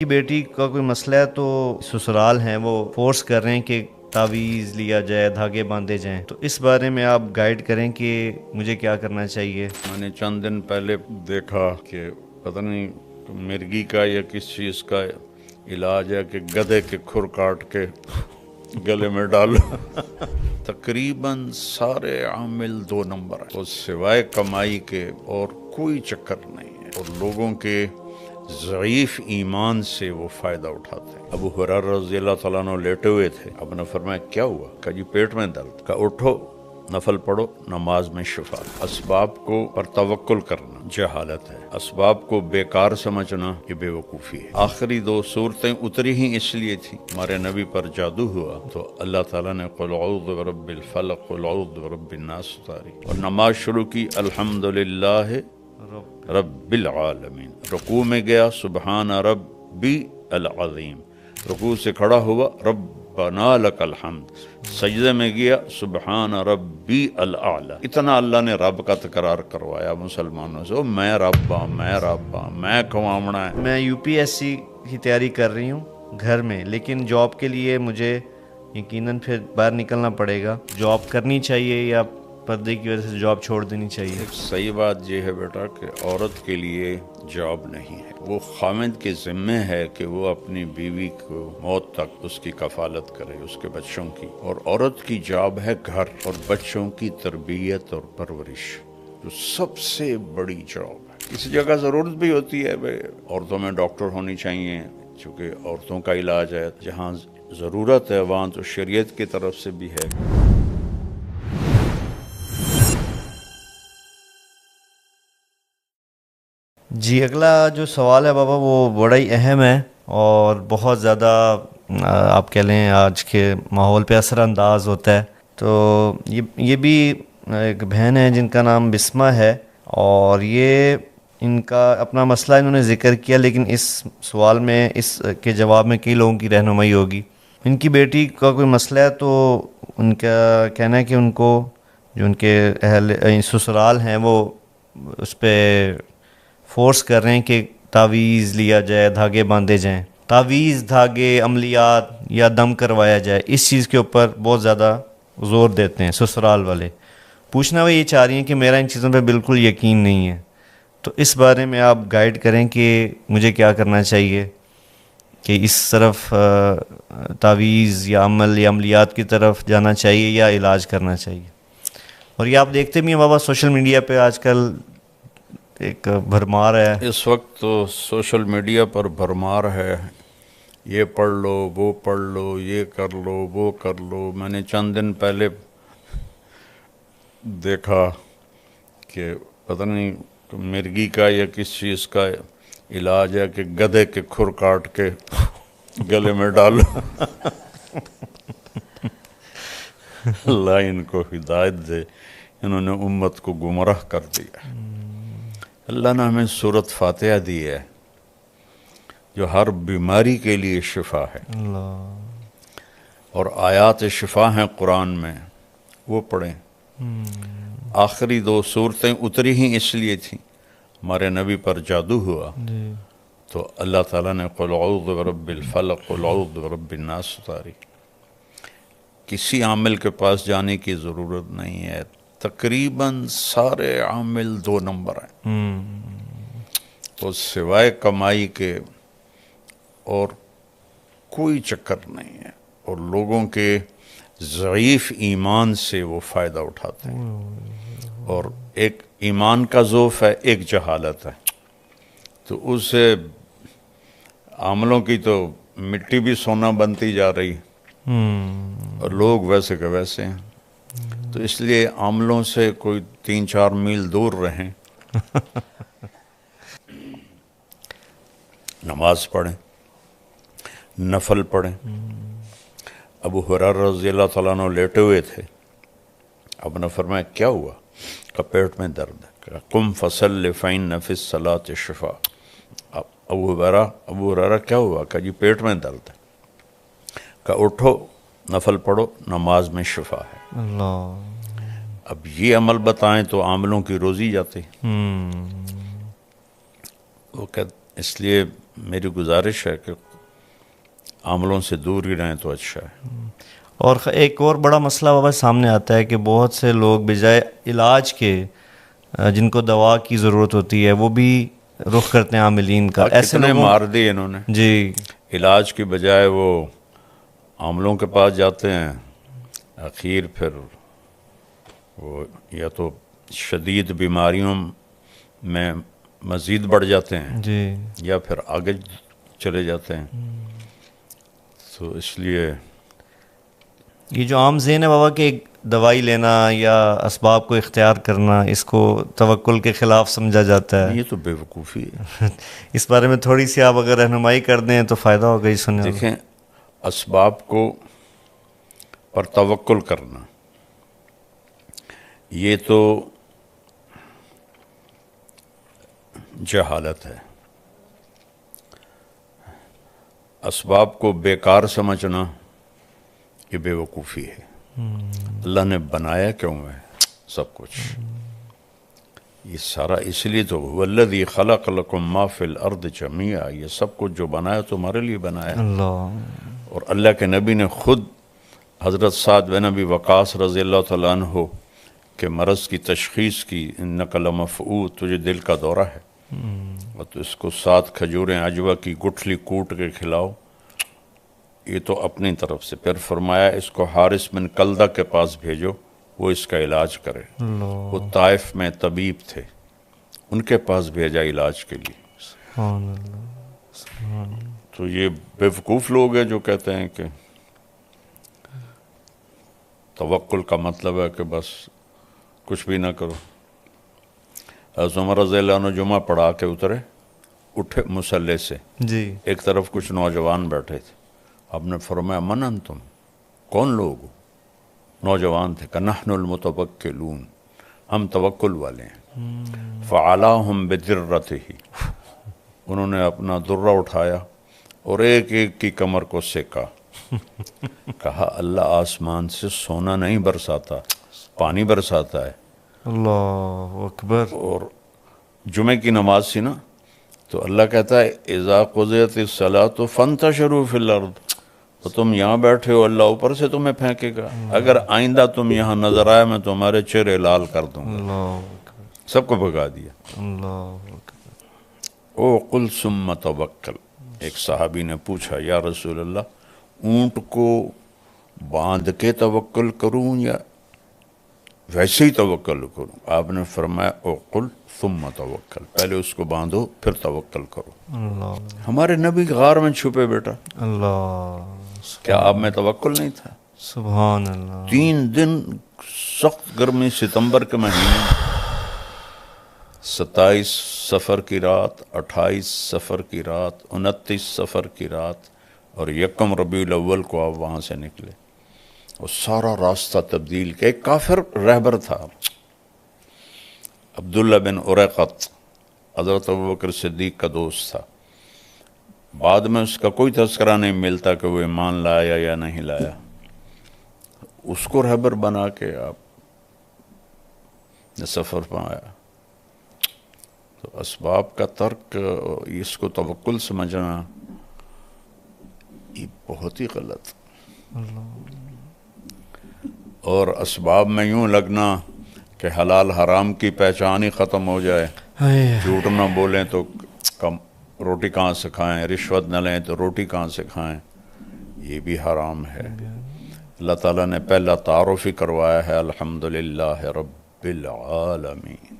کی بیٹی کا کوئی مسئلہ ہے تو سسرال ہیں وہ فورس کر رہے ہیں کہ تعویذ لیا جائے، دھاگے باندھے جائیں، تو اس بارے میں آپ گائیڈ کریں کہ مجھے کیا کرنا چاہیے۔ میں نے چند دن پہلے دیکھا کہ پتہ نہیں مرگی کا یا کس چیز کا علاج ہے کہ گدھے کے کھر کاٹ کے گلے میں ڈالو۔ تقریباً سارے عامل 2 نمبر ہیں اور سوائے کمائی کے اور کوئی چکر نہیں ہے، اور لوگوں کے ضعیف ایمان سے وہ فائدہ اٹھاتے ہیں۔ ابو ہریرہ رضی اللہ تعالیٰ عنہ لیٹے ہوئے تھے، آپ نے فرمایا کیا ہوا؟ کہا جی پیٹ میں درد۔ کہا اٹھو نفل پڑھو، نماز میں شفا۔ اسباب کو پر توکل کرنا جہالت ہے، اسباب کو بیکار سمجھنا یہ بے وقوفی ہے۔ آخری 2 صورتیں اتری ہی اس لیے تھی، ہمارے نبی پر جادو ہوا تو اللہ تعالیٰ نے قل اعوذ برب الفلق قل اعوذ برب الناس اتاری، اور نماز شروع کی الحمدللہ رب العالمین۔ رکوع میں گیا سبحان ربی العظیم، رکوع سے کھڑا ہوا ربنا لک الحمد، سجدے میں گیا سبحان ربی الاعلی۔ اتنا اللہ نے رب کا تکرار کروایا مسلمانوں سے، میں رب ہاں میں رب ہاں میں کھوامنا ہے۔ میں UPSC کی تیاری کر رہی ہوں گھر میں، لیکن جاب کے لیے مجھے یقیناً پھر باہر نکلنا پڑے گا۔ جاب کرنی چاہیے یا پردے کی وجہ سے جاب چھوڑ دینی چاہیے؟ ایک صحیح بات یہ ہے بیٹا کہ عورت کے لیے جاب نہیں ہے، وہ خاوند کے ذمے ہے کہ وہ اپنی بیوی کو موت تک اس کی کفالت کرے، اس کے بچوں کی، اور عورت کی جاب ہے گھر اور بچوں کی تربیت اور پرورش، جو سب سے بڑی جاب ہے۔ کسی جگہ ضرورت بھی ہوتی ہے، عورتوں میں ڈاکٹر ہونی چاہیے چونکہ عورتوں کا علاج ہے، جہاں ضرورت ہے وہاں تو شریعت کی طرف سے بھی ہے۔ جی اگلا جو سوال ہے بابا وہ بڑا ہی اہم ہے اور بہت زیادہ آپ کہہ لیں آج کے ماحول پہ اثر انداز ہوتا ہے۔ تو یہ بھی ایک بہن ہے جن کا نام بسمہ ہے، اور یہ ان کا اپنا مسئلہ انہوں نے ذکر کیا، لیکن اس سوال میں اس کے جواب میں کئی لوگوں کی رہنمائی ہوگی۔ ان کی بیٹی کا کوئی مسئلہ ہے تو ان کا کہنا ہے کہ ان کو جو ان کے اہل سسرال ہیں وہ اس پہ فورس کر رہے ہیں کہ تعویذ لیا جائے، دھاگے باندھے جائیں، تعویذ، دھاگے، عملیات یا دم کروایا جائے، اس چیز کے اوپر بہت زیادہ زور دیتے ہیں سسرال والے۔ پوچھنا وہ یہ چاہ رہی ہیں کہ میرا ان چیزوں پہ بالکل یقین نہیں ہے، تو اس بارے میں آپ گائیڈ کریں کہ مجھے کیا کرنا چاہیے، کہ اس طرف تعویذ یا عمل یا عملیات کی طرف جانا چاہیے یا علاج کرنا چاہیے۔ اور یہ آپ دیکھتے بھی ہیں بابا سوشل میڈیا پہ آج کل ایک بھرمار ہے۔ اس وقت تو سوشل میڈیا پر بھرمار ہے، یہ پڑھ لو وہ پڑھ لو یہ کر لو وہ کر لو۔ میں نے چند دن پہلے دیکھا کہ پتہ نہیں مرگی کا یا کس چیز کا علاج ہے کہ گدھے کے کھر کاٹ کے گلے میں ڈالو۔ اللہ ان کو ہدایت دے، انہوں نے امت کو گمراہ کر دیا۔ اللہ نے ہمیں سورۃ فاتحہ دی ہے جو ہر بیماری کے لیے شفا ہے، اور آیات شفا ہیں قرآن میں، وہ پڑھیں۔ آخری 2 صورتیں اتری ہی اس لیے تھیں، ہمارے نبی پر جادو ہوا تو اللہ تعالیٰ نے قل اعوذ برب الفلق قل اعوذ برب الناس اتاری۔ کسی عامل کے پاس جانے کی ضرورت نہیں ہے، تقریباً سارے عامل 2 نمبر ہیں، اور سوائے کمائی کے اور کوئی چکر نہیں ہے، اور لوگوں کے ضعیف ایمان سے وہ فائدہ اٹھاتے ہیں، اور ایک ایمان کا ضعف ہے، ایک جہالت ہے، تو اس سے عاملوں کی تو مٹی بھی سونا بنتی جا رہی، اور لوگ ویسے کہ ویسے ہیں۔ تو اس لیے عاملوں سے کوئی 3-4 میل دور رہیں، نماز پڑھیں، نفل پڑھیں۔ ابو ہریرہ رضی اللہ تعالیٰ عنہ لیٹے ہوئے تھے، آپ نے فرمایا کیا ہوا؟ کہ پیٹ میں درد ہے۔ کہ قم فصل فإن فی الصلاۃ شفاء۔ ابو ہریرہ کیا ہوا؟ کہ جی پیٹ میں درد ہے۔ کہ اٹھو نفل پڑھو، نماز میں شفا ہے۔ اللہ، اب یہ عمل بتائیں تو عاملوں کی روزی جاتی۔ وہ کہ اس لیے میری گزارش ہے کہ عملوں سے دور ہی رہیں تو اچھا ہے. اور ایک اور بڑا مسئلہ بابا سامنے آتا ہے کہ بہت سے لوگ بجائے علاج کے جن کو دوا کی ضرورت ہوتی ہے وہ بھی رخ کرتے ہیں عاملین کا. ایسے کتنے لوگوں مار دیے انہوں نے. جی علاج کی بجائے وہ عاملوں کے پاس جاتے ہیں, اخیر پھر وہ یا تو شدید بیماریوں میں مزید بڑھ جاتے ہیں جی یا پھر آگے چلے جاتے ہیں. تو اس لیے یہ جو عام ذہن ہے بابا کہ دوائی لینا یا اسباب کو اختیار کرنا اس کو توکل کے خلاف سمجھا جاتا ہے, یہ تو بے وقوفی ہے. اس بارے میں تھوڑی سی آپ اگر رہنمائی کر دیں تو فائدہ ہوگا. یہ سننے والوں دیکھیں, اسباب کو پر توکل کرنا یہ تو جہالت ہے. اسباب کو بیکار سمجھنا یہ بے وقوفی ہے. اللہ نے بنایا کیوں ہے سب کچھ؟ یہ سارا اس لیے تو والذی خلق لکم ما فی الارض جمیعا, یہ سب کچھ جو بنایا تمہارے لیے بنایا. اللہ. اور اللہ کے نبی نے خود حضرت سعد بن ابی وقاص رضی اللہ تعالیٰ عنہ کے مرض کی تشخیص کی, انک لمفعود, تجھے دل کا دورہ ہے, اور تو اس کو 7 کھجوریں عجوہ کی گٹھلی کوٹ کے کھلاؤ. یہ تو اپنی طرف سے. پھر فرمایا اس کو حارث بن کلدہ کے پاس بھیجو, وہ اس کا علاج کرے. وہ طائف میں طبیب تھے, ان کے پاس بھیجا علاج کے لیے. سبحان اللہ, سبحان اللہ. تو یہ بیوقوف لوگ ہیں جو کہتے ہیں کہ توکل کا مطلب ہے کہ بس کچھ بھی نہ کرو. حضرت عمر رضی اللہ عنہ جمعہ پڑھا کے اترے, اٹھے مصلی سے, جی ایک طرف کچھ نوجوان بیٹھے تھے. آپ نے فرمایا من انتم, کون لوگ ہو؟ نوجوان تھے. کہ نحن المتوکلون, ہم توکل والے ہیں. فعلاہم بدرتہ, انہوں نے اپنا درہ اٹھایا اور ایک ایک کی کمر کو سیکا. کہا اللہ آسمان سے سونا نہیں برساتا, پانی برساتا ہے. اللہ اکبر. اور جمعہ کی نماز تھی نا, تو اللہ کہتا ہے اذا قضیت الصلاۃ فانتشروا فی الارض, تو تم یہاں بیٹھے ہو, اللہ اوپر سے تمہیں پھینکے گا. اگر آئندہ تم یہاں نظر آئے میں تمہارے چہرے لال کر دوں گا. اللہ اکبر. سب کو بھگا دیا. اللہ اکبر. او قل ثم توکل. ایک صحابی نے پوچھا یا رسول اللہ, اونٹ کو باندھ کے توکل کروں یا ویسے ہی توکل کروں؟ آپ نے فرمایا او قل ثم توکل, پہلے اس کو باندھو پھر توکل کرو. اللہ ہمارے نبی غار میں چھپے بیٹا, اللہ. کیا آپ میں توکل نہیں تھا؟ سبحان اللہ. 3 دن سخت گرمی ستمبر کے مہینے, 27 صفر کی رات, 28 صفر کی رات, 29 صفر کی رات, اور 1 ربیع الاول کو آپ وہاں سے نکلے. اور سارا راستہ تبدیل کیا. ایک کافر رہبر تھا, عبداللہ بن اریقط, حضرت ابوبکر صدیق کا دوست تھا. بعد میں اس کا کوئی تذکرہ نہیں ملتا کہ وہ ایمان لایا یا نہیں لایا. اس کو رہبر بنا کے آپ نے سفر پہ آیا. تو اسباب کا ترک, اس کو توکل سمجھنا, یہ بہت ہی غلط. اور اسباب میں یوں لگنا کہ حلال حرام کی پہچان ہی ختم ہو جائے. جھوٹ نہ بولیں تو روٹی کہاں سے کھائیں, رشوت نہ لیں تو روٹی کہاں سے کھائیں, یہ بھی حرام ہے. اللہ تعالیٰ نے پہلا تعارف ہی کروایا ہے الحمدللہ رب العالمین.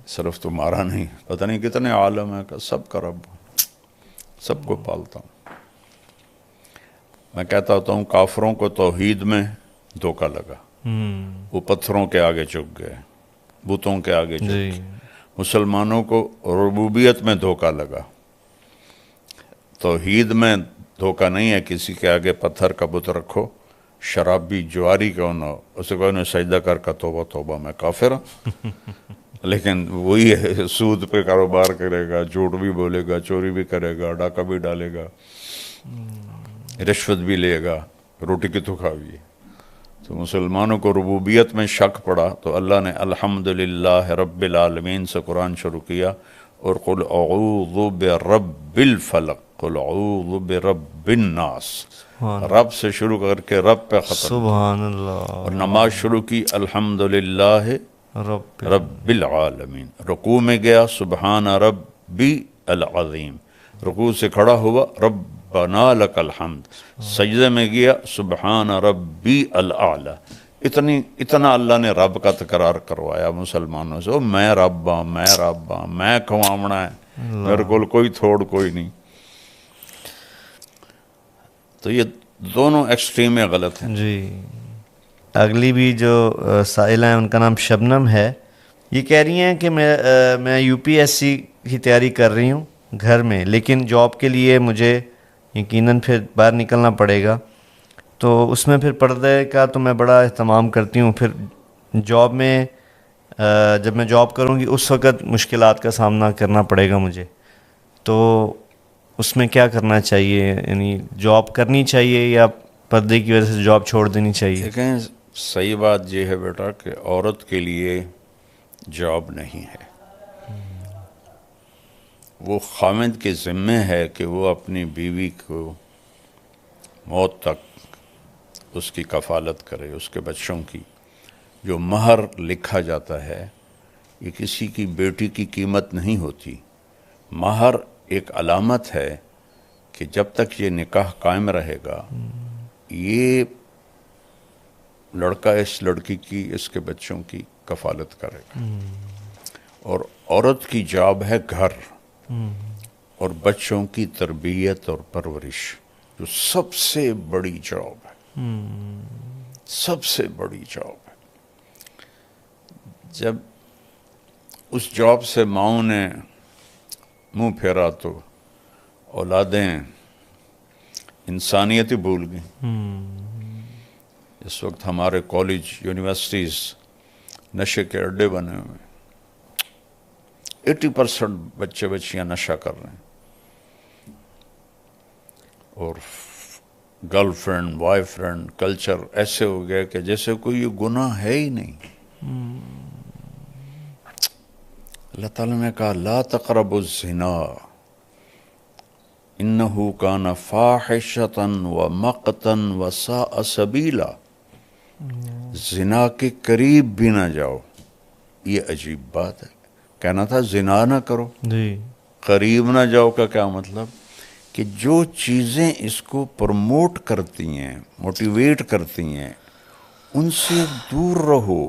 صرف تمہارا نہیں, پتہ نہیں کتنے عالم ہیں کہ سب کا رب, سب کو پالتا ہوں. میں کہتا ہوتا ہوں کافروں کو توحید میں دھوکہ لگا, وہ پتھروں کے آگے جھک گئے, بتوں کے آگے جھک گئے. مسلمانوں کو ربوبیت میں دھوکہ لگا, توحید میں دھوکہ نہیں ہے. کسی کے آگے پتھر کا بت رکھو, شرابی جواری کون ہو, اسے کوئی نہیں سجدہ کر کا توبہ توبہ میں کافر ہوں. لیکن وہی ہے, سود پہ کاروبار کرے گا, جھوٹ بھی بولے گا, چوری بھی کرے گا, ڈاکہ بھی ڈالے گا, رشوت بھی لے گا, روٹی کی تو کھاوی ہے. تو مسلمانوں کو ربوبیت میں شک پڑا تو اللہ نے الحمدللہ رب العالمین سے قرآن شروع کیا, اور قل اعوذ برب الفلق، قل اعوذ برب الناس، رب سے شروع کر کے رب پہ ختم، سبحان اللہ، اور نماز شروع کی الحمدللہ رب العالمین، رکوع میں گیا سبحان ربی العظیم، رکوع سے کھڑا ہوا ربنا لک الحمد، سجدے میں گیا سبحان ربی الاعلی، اتنا اللہ نے رب کا تکرار کروایا مسلمانوں سے، میں رب ہاں، میں رب ہاں، میں کھوامنا ہے، میرے کول کوئی تھوڑ کوئی نہیں۔ تو یہ دونوں ایکسٹریم غلط ہیں۔ جی، اگلی بھی جو سائلہ ہیں ان کا نام شبنم ہے، یہ کہہ رہی ہیں کہ میں یو پی ایس سی کی تیاری کر رہی ہوں گھر میں، لیکن جاب کے لیے مجھے یقیناً پھر باہر نکلنا پڑے گا، تو اس میں پھر پردے کا تو میں بڑا اہتمام کرتی ہوں، پھر جاب میں جب میں جاب کروں گی اس وقت مشکلات کا سامنا کرنا پڑے گا مجھے، تو اس میں کیا کرنا چاہیے؟ یعنی جاب کرنی چاہیے یا پردے کی وجہ سے جاب چھوڑ دینی چاہیے؟ دیکھیں صحیح بات یہ ہے بیٹا کہ عورت کے لیے جاب نہیں ہے، وہ خاوند کے ذمے ہے کہ وہ اپنی بیوی کو موت تک اس کی کفالت کرے، اس کے بچوں کی۔ جو مہر لکھا جاتا ہے یہ کسی کی بیٹی کی قیمت نہیں ہوتی، مہر ایک علامت ہے کہ جب تک یہ نکاح قائم رہے گا یہ لڑکا اس لڑکی کی، اس کے بچوں کی کفالت کرے گا۔ اور عورت کی جاب ہے گھر اور بچوں کی تربیت اور پرورش، جو سب سے بڑی جاب ہے، سب سے بڑی جاب ہے۔ جب اس جاب سے ماؤں نے منہ پھیرا تو اولادیں انسانیت ہی بھول گئیں۔ اس وقت ہمارے کالج یونیورسٹیز نشے کے اڈے بنے ہوئے ہیں، 80% بچے بچیاں نشہ کر رہے ہیں، اور girl friend boy friend culture ایسے ہو گیا کہ جیسے کوئی یہ گناہ ہے ہی نہیں۔ اللہ تعالیٰ نے کہا لا تقربوا الزنا انہ کان فاحشۃ ومقتا وساء سبیلا، زنا کے قریب بھی نہ جاؤ۔ یہ عجیب بات ہے، کہنا تھا زنا نہ کرو، جی، قریب نہ جاؤ کا کیا مطلب؟ کہ جو چیزیں اس کو پروموٹ کرتی ہیں، موٹیویٹ کرتی ہیں، ان سے دور رہو۔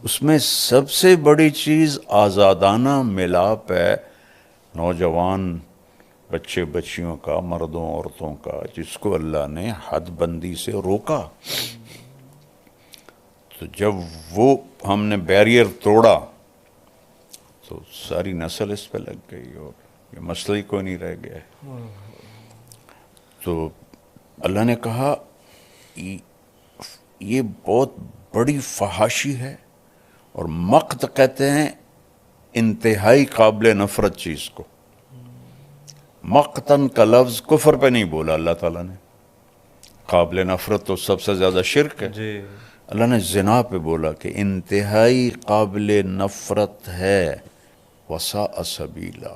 اس میں سب سے بڑی چیز آزادانہ ملاپ ہے نوجوان بچے بچیوں کا، مردوں عورتوں کا، جس کو اللہ نے حد بندی سے روکا۔ تو جب وہ ہم نے بیریئر توڑا تو ساری نسل اس پہ لگ گئی اور یہ مسئلہ ہی کوئی نہیں رہ گیا ہے۔ تو اللہ نے کہا یہ بہت بڑی فحاشی ہے، اور مقت کہتے ہیں انتہائی قابل نفرت چیز کو۔ مقتن کا لفظ کفر پہ نہیں بولا اللہ تعالیٰ نے، قابل نفرت تو سب سے زیادہ شرک ہے، جی، اللہ نے زنا پہ بولا کہ انتہائی قابل نفرت ہے، وساء سبیلا،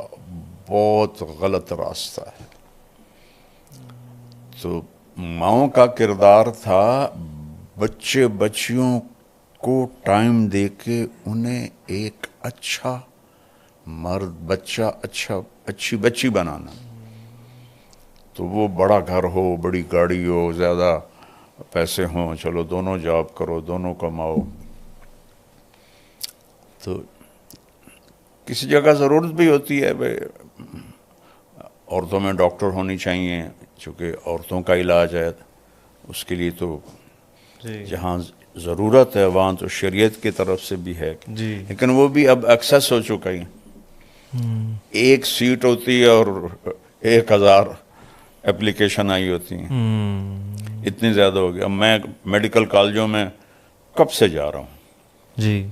بہت غلط راستہ ہے۔ تو ماؤں کا کردار تھا بچے بچیوں کو ٹائم دے کے انہیں ایک اچھا مرد بچہ، اچھی بچی بنانا۔ تو وہ بڑا گھر ہو، بڑی گاڑی ہو، زیادہ پیسے ہوں، چلو دونوں جاب کرو، دونوں کماؤ۔ تو کسی جگہ ضرورت بھی ہوتی ہے بھائی عورتوں میں ڈاکٹر ہونی چاہیے، چونکہ عورتوں کا علاج ہے، اس کے لیے تو جہاں ضرورت ہے وہاں تو شریعت کی طرف سے بھی ہے، لیکن وہ بھی اب ایکسیس ہو چکا ہے۔ ایک سیٹ ہوتی ہے اور 1000 اپلیکیشن آئی ہوتی ہیں، اتنی زیادہ ہو گیا۔ اب میں میڈیکل کالجوں میں کب سے جا رہا ہوں، جی،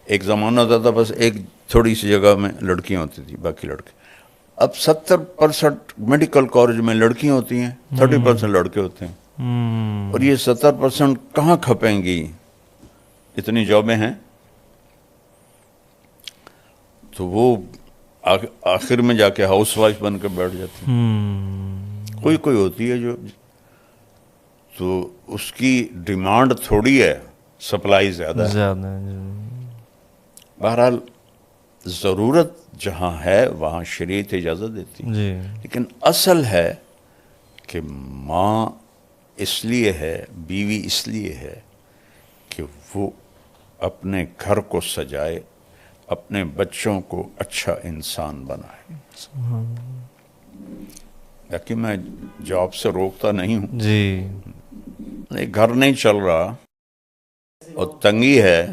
ایک زمانہ ہوتا تھا بس ایک تھوڑی سی جگہ میں لڑکیاں ہوتی تھی، باقی لڑکے۔ اب 70% میڈیکل کالج میں لڑکیاں ہوتی ہیں، 30% لڑکے ہوتے ہیں، اور یہ 70% کہاں کھپیں گی؟ اتنی جابیں ہیں۔ تو وہ آخر میں جا کے ہاؤس وائف بن کے بیٹھ جاتی ہیں. کوئی ہوتی ہے جو تو اس کی ڈیمانڈ تھوڑی ہے، سپلائی زیادہ ہے. زیادہ بہرحال ضرورت جہاں ہے وہاں شریعت اجازت دیتی، جی لیکن اصل ہے کہ ماں اس لیے ہے، بیوی اس لیے ہے کہ وہ اپنے گھر کو سجائے، اپنے بچوں کو اچھا انسان بنائے. لیکن میں جاب سے روکتا نہیں ہوں، جی گھر نہیں چل رہا اور تنگی ہے،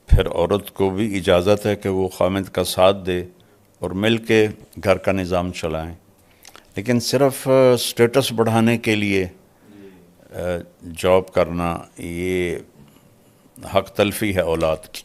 پھر عورت کو بھی اجازت ہے کہ وہ خامد کا ساتھ دے اور مل کے گھر کا نظام چلائیں. لیکن صرف سٹیٹس بڑھانے کے لیے جاب کرنا یہ حق تلفی ہے اولاد کی.